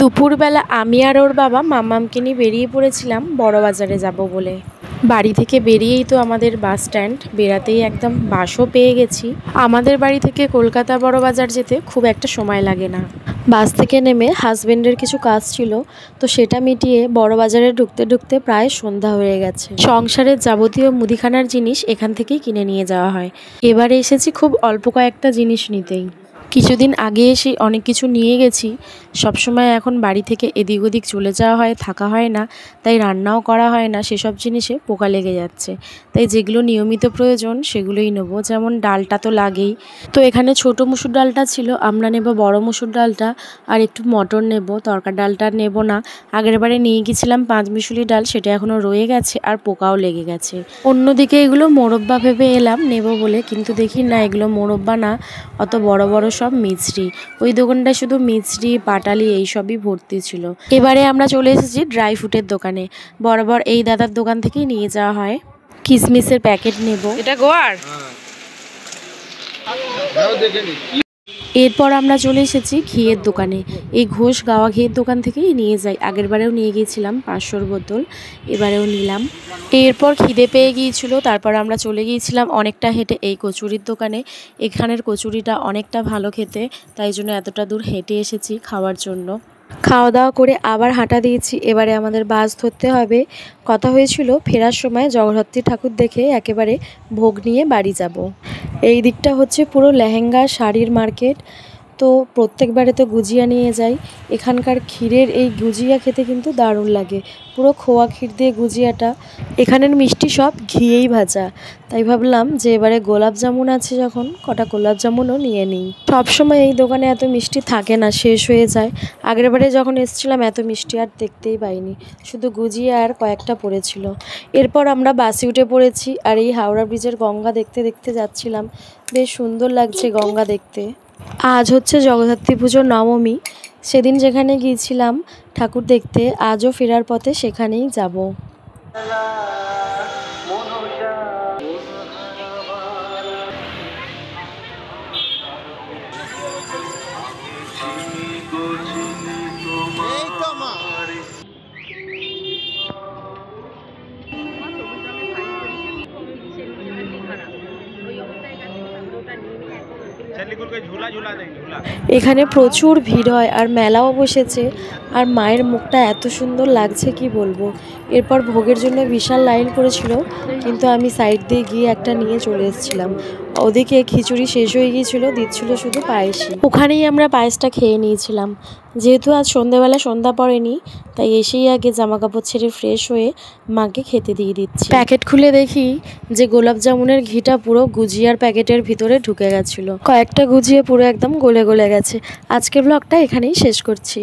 দুপুরবেলা আমি আর ওর বাবা মাম্মামকে নিয়ে বেরিয়ে পড়েছিলাম বড় বাজারে যাব বলে। বাড়ি থেকে বেরিয়েই তো আমাদের বাস স্ট্যান্ড, বেরাতেই একদম বাসও পেয়ে গেছি। আমাদের বাড়ি থেকে কলকাতা বড় বাজার যেতে খুব একটা সময় লাগে না। বাস থেকে নেমে হাজবেন্ডের কিছু কাজ ছিল, তো সেটা মিটিয়ে বড় বাজারে ঢুকতে ঢুকতে প্রায় সন্ধ্যা হয়ে গেছে। সংসারের যাবতীয় মুদিখানার জিনিস এখান থেকেই কিনে নিয়ে যাওয়া হয়। এবারে এসেছি খুব অল্প কয়েকটা জিনিস নিতেই। কিছুদিন আগে এসে অনেক কিছু নিয়ে গেছি। সবসময় এখন বাড়ি থেকে এদিক ওদিক চলে যাওয়া হয়, থাকা হয় না, তাই রান্নাও করা হয় না। সেসব জিনিসে পোকা লেগে যাচ্ছে, তাই যেগুলো নিয়মিত প্রয়োজন সেগুলোই নেবো। যেমন ডালটা তো লাগেই, তো এখানে ছোট মুসুর ডালটা ছিল, আমরা নেব বড় মুসুর ডালটা। আর একটু মটর নেব, তরকার ডালটা নেব না। আগের বারে নিয়ে গেছিলাম 5 মিশুলি ডাল, সেটা এখনও রয়ে গেছে আর পোকাও লেগে গেছে। অন্যদিকে এগুলো মোরব্বা ভেবে এলাম নেব বলে, কিন্তু দেখি না, এগুলো মোরব্বা না, অত বড় বড় সব মিছরি। ওই দোকানটায় শুধু মিছরি, পাটালি এইসবই ভর্তি ছিল। এবারে আমরা চলে এসেছি ড্রাই ফ্রুটের দোকানে। বরাবর এই দাদার দোকান থেকেই নিয়ে যাওয়া হয়। কিশমিশের প্যাকেট নেব। এটা গোয়ার। এরপর আমরা চলে এসেছি ঘিয়ের দোকানে। এই ঘোষ গাওয়া ঘিয়ের দোকান থেকেই নিয়ে যাই। আগের বারেও নিয়ে গিয়েছিলাম 500 বোতল, এবারেও নিলাম। এরপর খিদে পেয়ে গিয়েছিল, তারপর আমরা চলে গিয়েছিলাম অনেকটা হেঁটে এই কচুরির দোকানে। এখানের কচুরিটা অনেকটা ভালো খেতে, তাই জন্য এতটা দূর হেঁটে এসেছি খাওয়ার জন্য। খাওয়া দাওয়া করে আবার হাঁটা দিয়েছি। এবারে আমাদের বাস ধরতে হবে। কথা হয়েছিল ফেরার সময় জগদ্ধাত্রী ঠাকুর দেখে একেবারে ভোগ নিয়ে বাড়ি যাব। এই দিকটা হচ্ছে পুরো লেহেঙ্গা শাড়ির মার্কেট। তো প্রত্যেকবারে তো গুজিয়া নিয়ে যাই। এখানকার ক্ষীরের এই গুজিয়া খেতে কিন্তু দারুণ লাগে, পুরো খোয়া ক্ষীর দিয়ে গুজিয়াটা। এখানের মিষ্টি সব ঘিয়েই ভাজা, তাই ভাবলাম যে এবারে গোলাপ জামুন আছে যখন, কটা গোলাপ জামুনও নিয়ে নিই। সবসময় এই দোকানে এত মিষ্টি থাকে না, শেষ হয়ে যায়। আগের বারে যখন এসেছিলাম এত মিষ্টি আর দেখতেই পাইনি, শুধু গুজিয়া আর কয়েকটা পড়েছিল। এরপর আমরা বাসে উঠে পড়েছি, আর এই হাওড়া ব্রিজের গঙ্গা দেখতে দেখতে যাচ্ছিলাম। বেশ সুন্দর লাগছে গঙ্গা দেখতে। আজ হচ্ছে জগদ্ধাত্রী পুজোর নবমী। সেদিন যেখানে গিয়েছিলাম ঠাকুর দেখতে, আজও ফেরার পথে সেখানেই যাব। এখানে প্রচুর ভিড় হয় আর মেলাও বসেছে, আর মায়ের মুখটা এত সুন্দর লাগছে কি বলবো। এরপর ভোগের জন্য বিশাল লাইন পড়েছিল, কিন্তু আমি সাইড দিয়ে গিয়ে একটা নিয়ে চলে এসেছিলাম। ওদিকে খিচুড়ি শেষ হয়ে গিয়েছিল, দিচ্ছিল শুধু পায়েসই। ওখানেই আমরা পায়েসটা খেয়ে নিয়েছিলাম। যেহেতু আজ সন্ধ্যাবেলা সন্ধ্যা পড়েনি, তাই এসেই আগে জামা কাপড় ছেড়ে ফ্রেশ হয়ে মাকে খেতে দিয়ে দিচ্ছি। প্যাকেট খুলে দেখি যে গোলাপ জামুনের ঘিটা পুরো গুজিয়ার প্যাকেটের ভিতরে ঢুকে গেছিলো। কয়েকটা গুজিয়া পুরো একদম গলে গলে গেছে। আজকের ব্লগটা এখানেই শেষ করছি।